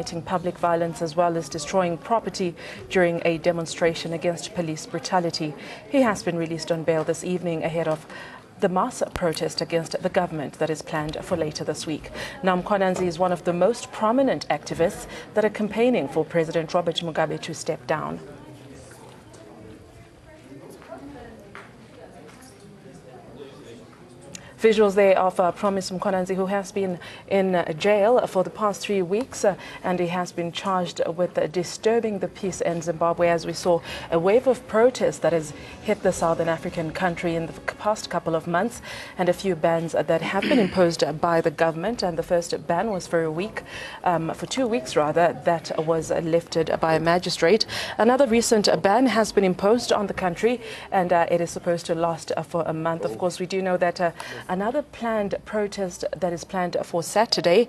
inciting public violence as well as destroying property during a demonstration against police brutality. He has been released on bail this evening ahead of the mass protest against the government that is planned for later this week. Now, Mkhwanazi is one of the most prominent activists that are campaigning for President Robert Mugabe to step down. Visuals there of Promise Mkhwanazi, who has been in jail for the past 3 weeks, and he has been charged with disturbing the peace in Zimbabwe, as we saw a wave of protests that has hit the Southern African country in the past couple of months, and a few bans that have been imposed by the government. And the first ban was for a week, for 2 weeks rather, that was lifted by a magistrate. Another recent ban has been imposed on the country, and it is supposed to last for a month. Of course, we do know that another planned protest that is planned for Saturday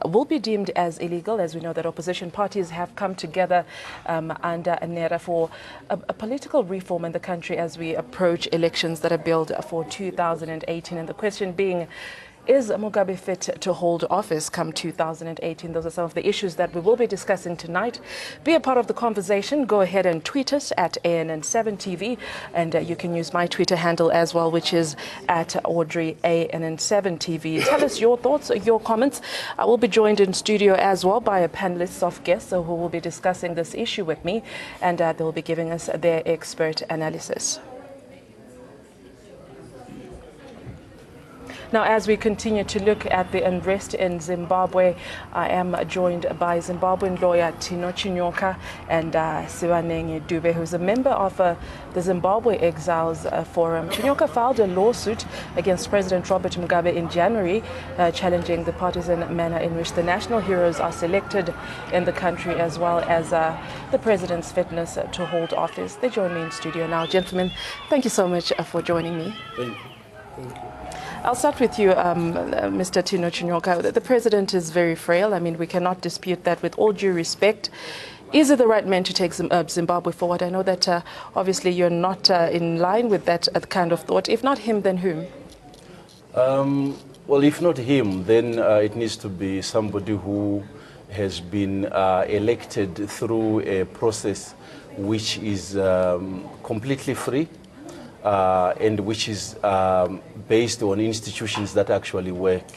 will be deemed as illegal, as we know that opposition parties have come together under a NERA for a political reform in the country as we approach elections that are billed for 2018. And the question being, is Mugabe fit to hold office come 2018? Those are some of the issues that we will be discussing tonight. Be a part of the conversation. Go ahead and tweet us at ANN7TV, and you can use my Twitter handle as well, which is at AudreyANN7TV. Tell us your thoughts, your comments. I will be joined in studio as well by a panelist of guests who will be discussing this issue with me, and they will be giving us their expert analysis. Now, as we continue to look at the unrest in Zimbabwe, I am joined by Zimbabwean lawyer Tino Chinyoka and Siwanenge Dube, who's a member of the Zimbabwe Exiles Forum. Chinyoka filed a lawsuit against President Robert Mugabe in January, challenging the partisan manner in which the national heroes are selected in the country, as well as the president's fitness to hold office. They join me in studio now. Gentlemen, thank you so much for joining me. Thank you. Thank you. I'll start with you, Mr. Tino Chinyoka. The president is very frail. I mean, we cannot dispute that with all due respect. Is it the right man to take Zimbabwe forward? I know that obviously you're not in line with that kind of thought. If not him, then whom? Well, if not him, then it needs to be somebody who has been elected through a process which is completely free. And which is based on institutions that actually work.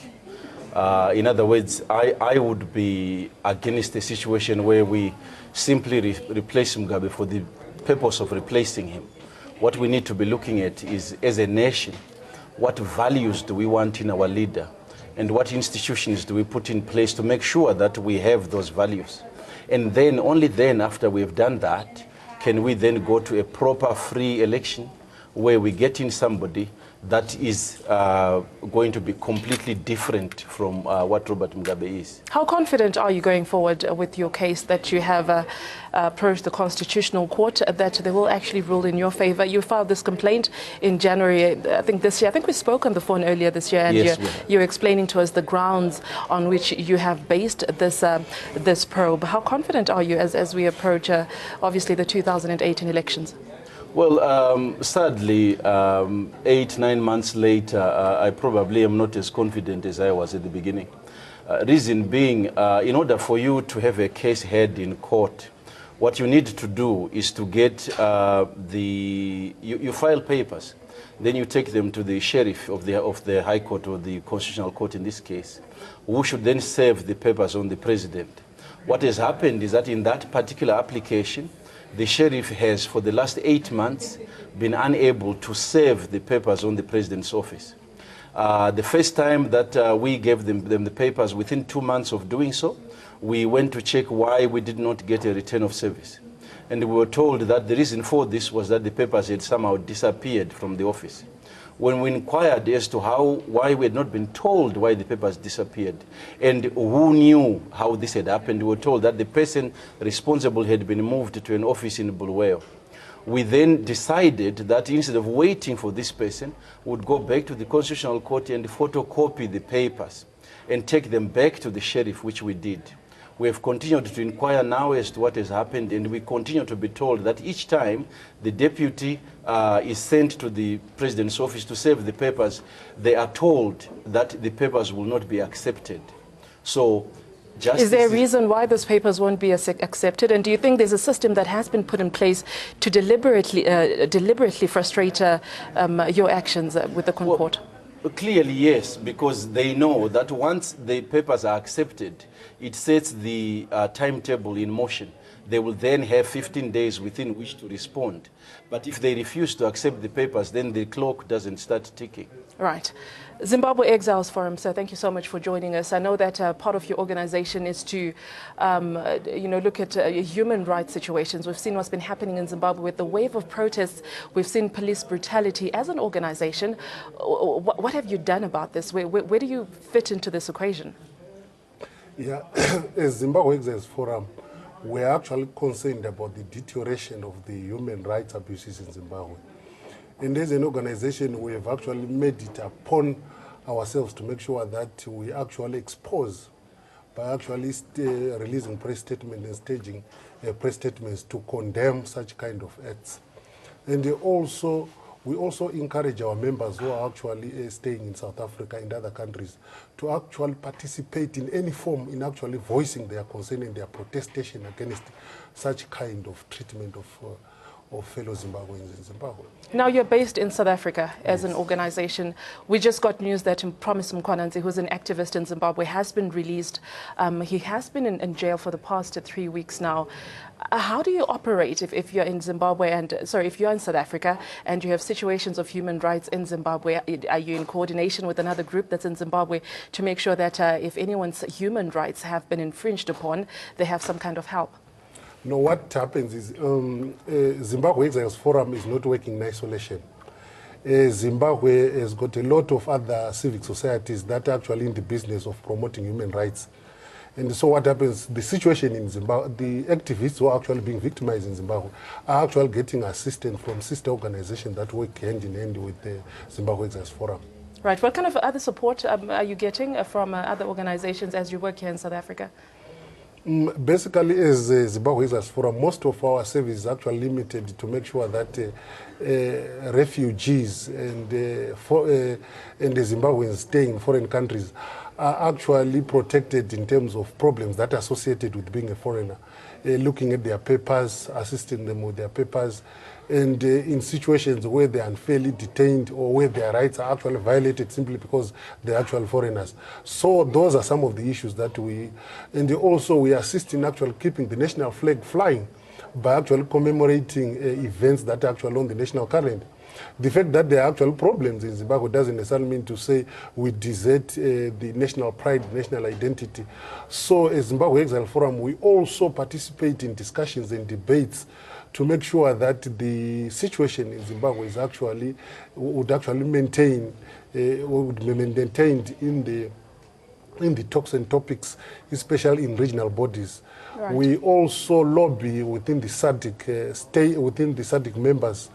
In other words, I would be against a situation where we simply replace Mugabe for the purpose of replacing him. What we need to be looking at is, as a nation, what values do we want in our leader, and what institutions do we put in place to make sure that we have those values. And then, only then, after we've done that, can we then go to a proper free election where we get in somebody that is going to be completely different from what Robert Mugabe is. How confident are you going forward with your case that you have approached the Constitutional Court, that they will actually rule in your favor? You filed this complaint in January, I think this year. I think we spoke on the phone earlier this year, and yes, you're explaining to us the grounds on which you have based this this probe. How confident are you as we approach, obviously, the 2018 elections? Well, sadly, 8-9 months later, I probably am not as confident as I was at the beginning. Reason being, in order for you to have a case heard in court, what you need to do is to get you file papers, then you take them to the sheriff of the High Court or the Constitutional Court in this case, who should then serve the papers on the president. What has happened is that in that particular application, the sheriff has, for the last 8 months, been unable to serve the papers on the president's office. The first time that we gave them the papers, within 2 months of doing so, we went to check why we did not get a return of service. And we were told that the reason for this was that the papers had somehow disappeared from the office. When we inquired as to why we had not been told why the papers disappeared and who knew how this had happened, we were told that the person responsible had been moved to an office in Bulawayo. We then decided that instead of waiting for this person, we would go back to the Constitutional Court and photocopy the papers and take them back to the sheriff, which we did. We have continued to inquire now as to what has happened, and we continue to be told that each time the deputy is sent to the president's office to serve the papers, they are told that the papers will not be accepted. So Is there a reason why those papers won't be accepted? And do you think there's a system that has been put in place to deliberately frustrate your actions with the court? Well, clearly, yes, because they know that once the papers are accepted, it sets the timetable in motion. They will then have 15 days within which to respond. But if they refuse to accept the papers, then the clock doesn't start ticking. Right. Zimbabwe Exiles Forum, sir, thank you so much for joining us. I know that part of your organization is to, look at human rights situations. We've seen what's been happening in Zimbabwe with the wave of protests. We've seen police brutality. As an organization, what have you done about this? Where do you fit into this equation? Yeah, as Zimbabwe Exiles Forum, we're actually concerned about the deterioration of the human rights abuses in Zimbabwe. And as an organization, we have actually made it upon ourselves to make sure that we actually expose by actually releasing press statements and staging press statements to condemn such kind of acts. And we also encourage our members who are actually staying in South Africa and other countries to actually participate in any form in actually voicing their concern and their protestation against such kind of treatment of fellow Zimbabweans in Zimbabwe. Now you're based in South Africa as an organization. We just got news that Promise Mkhwanazi, who's an activist in Zimbabwe, has been released. He has been in jail for the past 3 weeks now. How do you operate if you're in Zimbabwe if you're in South Africa and you have situations of human rights in Zimbabwe? Are you in coordination with another group that's in Zimbabwe to make sure that if anyone's human rights have been infringed upon, they have some kind of help? No, what happens is Zimbabwe Exiles Forum is not working in isolation. Zimbabwe has got a lot of other civic societies that are actually in the business of promoting human rights. And so what happens, the situation in Zimbabwe, the activists who are actually being victimized in Zimbabwe are actually getting assistance from sister organizations that work hand in hand with the Zimbabwe Exiles Forum. Right. What kind of other support are you getting from other organizations as you work here in South Africa? Basically, as Zimbabwe Exiles Forum, most of our service is actually limited to make sure that refugees and the Zimbabweans staying in foreign countries are actually protected in terms of problems that are associated with being a foreigner, looking at their papers, assisting them with their papers, and in situations where they are unfairly detained or where their rights are actually violated simply because they're actual foreigners. So those are some of the issues that we assist in actually keeping the national flag flying by actually commemorating events that are actually on the national calendar. The fact that there are actual problems in Zimbabwe doesn't necessarily mean to say we desert the national pride, national identity. So as Zimbabwe Exile Forum, we also participate in discussions and debates to make sure that the situation in Zimbabwe is would be maintained in the talks and topics, especially in regional bodies. Right. We also lobby within the SADC, within the SADC members,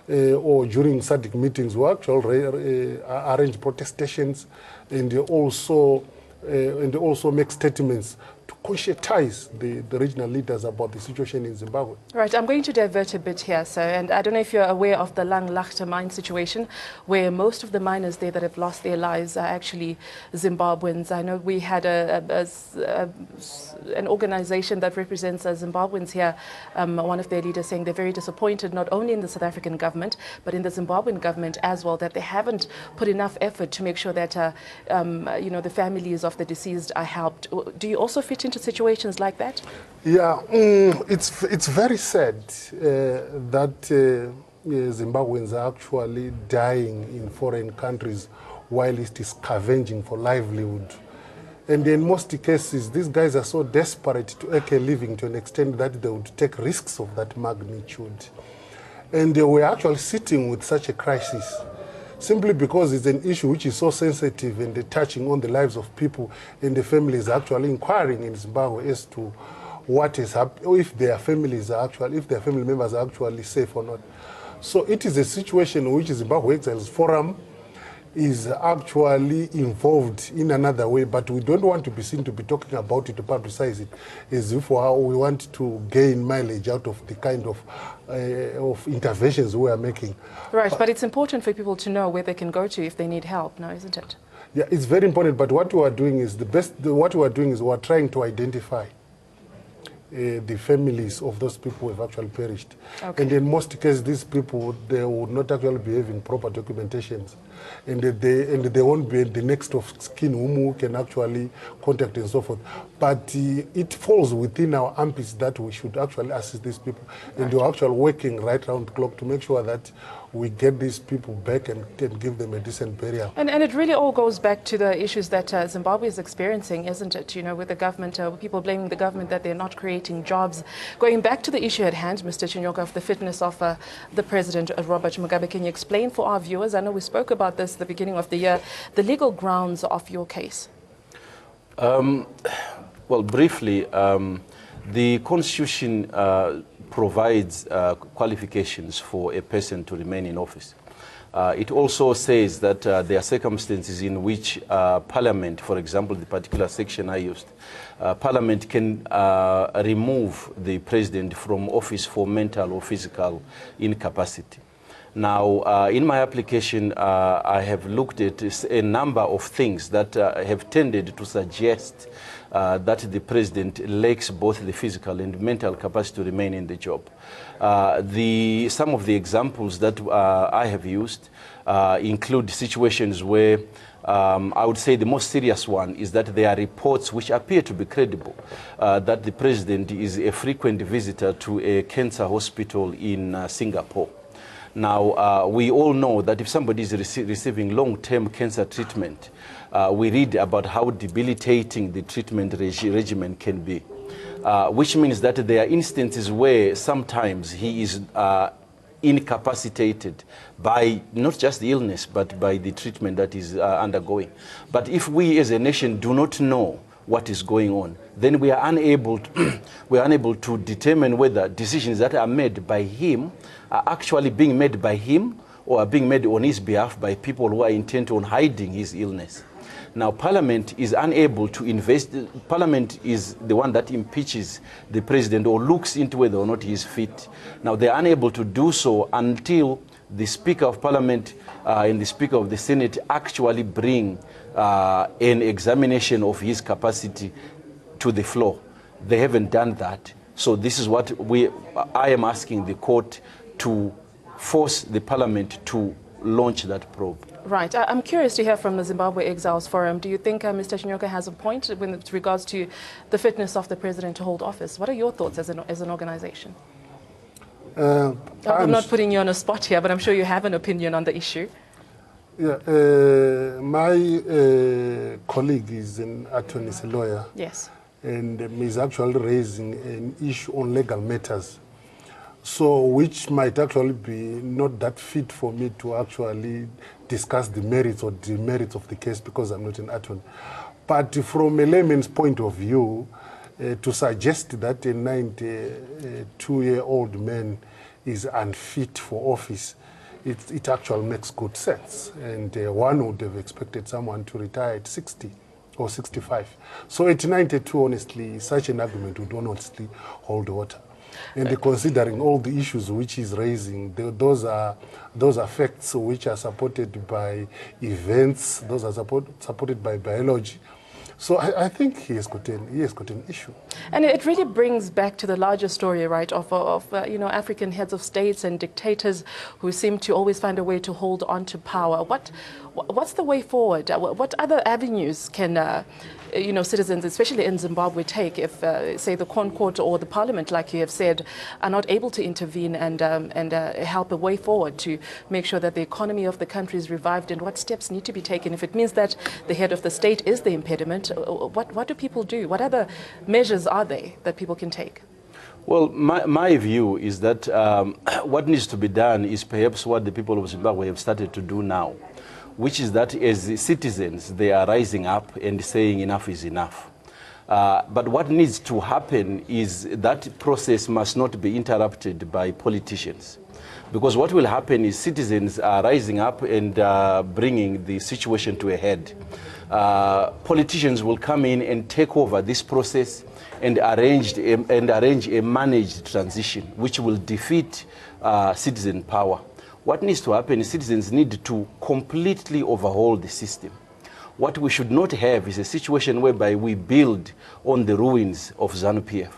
or during SADC meetings, we actually arrange protestations and also make statements to conscientize the regional leaders about the situation in Zimbabwe. Right, I'm going to divert a bit here, sir, and I don't know if you're aware of the Langlaagte mine situation, where most of the miners there that have lost their lives are actually Zimbabweans. I know we had an organization that represents Zimbabweans here, one of their leaders saying they're very disappointed not only in the South African government, but in the Zimbabwean government as well, that they haven't put enough effort to make sure that the families of the deceased are helped. Do you also fit into situations like that? Yeah, it's very sad that Zimbabweans are actually dying in foreign countries while it is scavenging for livelihood. And in most cases, these guys are so desperate to make a living to an extent that they would take risks of that magnitude. And we're actually sitting with such a crisis simply because it's an issue which is so sensitive and touching on the lives of people, and the families are actually inquiring in Zimbabwe as to what is happening, if their family members are actually safe or not. So it is a situation which Zimbabwe Exiles Forum is actually involved in another way, but we don't want to be seen to be talking about it, to publicize it, as if we want to gain mileage out of the kind of interventions we are making. Right, but it's important for people to know where they can go to if they need help, no, isn't it? Yeah, it's very important, but what we are doing is what we are doing is we are trying to identify the families of those people who have actually perished. Okay. And in most cases, these people, they would not actually be having proper documentations. And they won't be the next of kin whom we can actually contact and so forth. But it falls within our ambits that we should actually assist these people. And we're actually working right round the clock to make sure that we get these people back and give them a decent burial. And it really all goes back to the issues that Zimbabwe is experiencing, isn't it? You know, with the government, people blaming the government that they're not creating jobs. Going back to the issue at hand, Mr. Chinyoka, of the fitness of the President, Robert Mugabe, can you explain for our viewers, I know we spoke about this at the beginning of the year, the legal grounds of your case? Well, briefly, the Constitution provides qualifications for a person to remain in office. It also says that there are circumstances in which Parliament, for example, the particular section I used, Parliament can remove the President from office for mental or physical incapacity. Now, in my application, I have looked at a number of things that have tended to suggest that the President lacks both the physical and mental capacity to remain in the job. Some of the examples that I have used include situations where I would say the most serious one is that there are reports which appear to be credible that the President is a frequent visitor to a cancer hospital in Singapore. Now, we all know that if somebody is receiving long-term cancer treatment, we read about how debilitating the treatment regimen can be, which means that there are instances where sometimes he is incapacitated by not just the illness, but by the treatment that is undergoing. But if we as a nation do not know what is going on, then we are unable to determine whether decisions that are made by him are actually being made by him or are being made on his behalf by people who are intent on hiding his illness. Now, Parliament is unable to invest. Parliament is the one that impeaches the President or looks into whether or not he is fit. Now, they are unable to do so until the Speaker of Parliament and the Speaker of the Senate actually bring an examination of his capacity to the floor. They haven't done that. So this is what I am asking the court to force the Parliament to launch that probe. Right. I'm curious to hear from the Zimbabwe Exiles Forum. Do you think Mr. Chinyoka has a point with regards to the fitness of the President to hold office? What are your thoughts as an organization? I'm not putting you on a spot here, but I'm sure you have an opinion on the issue. Yeah, my colleague is an attorney, a lawyer. Yes. And is actually raising an issue on legal matters. So, which might actually be not that fit for me to actually discuss the merits or demerits of the case because I'm not an attorney. But from a layman's point of view, to suggest that a 92-year-old man is unfit for office, it actually makes good sense. And one would have expected someone to retire at 60 or 65. So at 92, honestly, such an argument would honestly hold water. And considering all the issues which he's raising, those are facts which are supported by events, those are supported by biology. So I think he has got an issue. And it really brings back to the larger story, right, of African heads of states and dictators who seem to always find a way to hold on to power. What's the way forward? What other avenues can citizens, especially in Zimbabwe, take if, say, the Corn Court or the Parliament, like you have said, are not able to intervene and help a way forward to make sure that the economy of the country is revived? And what steps need to be taken? If it means that the head of the state is the impediment, what do people do? What other measures are there that people can take? Well, my view is that what needs to be done is perhaps what the people of Zimbabwe have started to do now, which is that as citizens, they are rising up and saying enough is enough. But what needs to happen is that process must not be interrupted by politicians. Because what will happen is citizens are rising up and bringing the situation to a head. Politicians will come in and take over this process and arrange a managed transition, which will defeat citizen power. What needs to happen is citizens need to completely overhaul the system. What we should not have is a situation whereby we build on the ruins of ZANU-PF.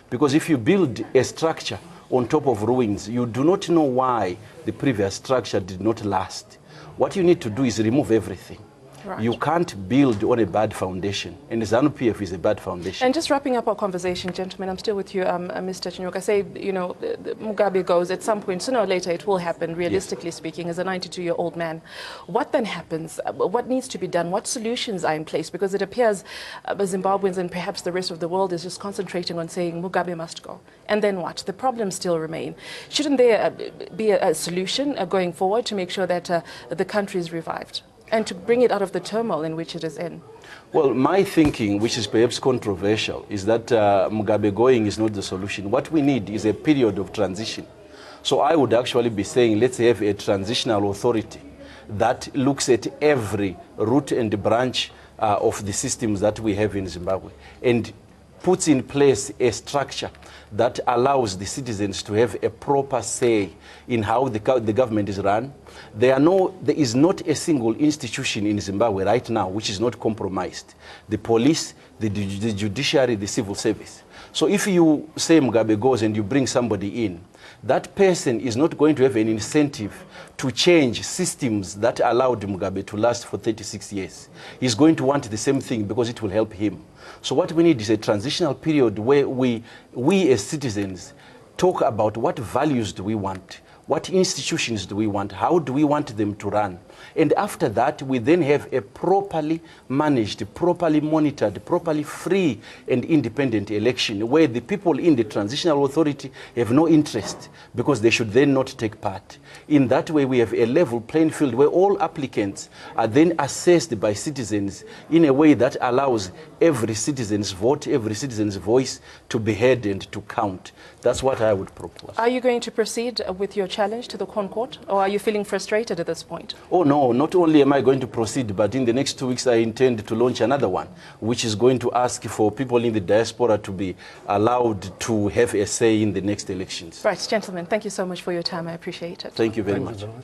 Because if you build a structure on top of ruins, you do not know why the previous structure did not last. What you need to do is remove everything. Right. You can't build on a bad foundation, and ZANU-PF is a bad foundation. And just wrapping up our conversation, gentlemen, I'm still with you, Mr. Chinyoka. Say, you know, Mugabe goes at some point, sooner or later it will happen, realistically yes. speaking, as a 92-year-old man. What then happens? What needs to be done? What solutions are in place? Because it appears Zimbabweans and perhaps the rest of the world is just concentrating on saying Mugabe must go. And then what? The problems still remain. Shouldn't there be a solution going forward to make sure that the country is revived? And to bring it out of the turmoil in which it is in? Well, my thinking, which is perhaps controversial, is that Mugabe going is not the solution. What we need is a period of transition. So I would actually be saying, let's have a transitional authority that looks at every root and branch of the systems that we have in Zimbabwe and puts in place a structure that allows the citizens to have a proper say in how the government is run. There is not a single institution in Zimbabwe right now which is not compromised. The police, the judiciary, the civil service. So if you say Mugabe goes and you bring somebody in, that person is not going to have an incentive to change systems that allowed Mugabe to last for 36 years. He's going to want the same thing because it will help him. So what we need is a transitional period where we as citizens talk about what values do we want, what institutions do we want, how do we want them to run. And after that, we then have a properly managed, properly monitored, properly free and independent election where the people in the transitional authority have no interest because they should then not take part. In that way, we have a level playing field where all applicants are then assessed by citizens in a way that allows every citizen's vote, every citizen's voice to be heard and to count. That's what I would propose. Are you going to proceed with your challenge to the Court, or are you feeling frustrated at this point? Oh no, not only am I going to proceed, but in the next 2 weeks I intend to launch another one, which is going to ask for people in the diaspora to be allowed to have a say in the next elections. Right, gentlemen, thank you so much for your time. I appreciate it. Thank you very much.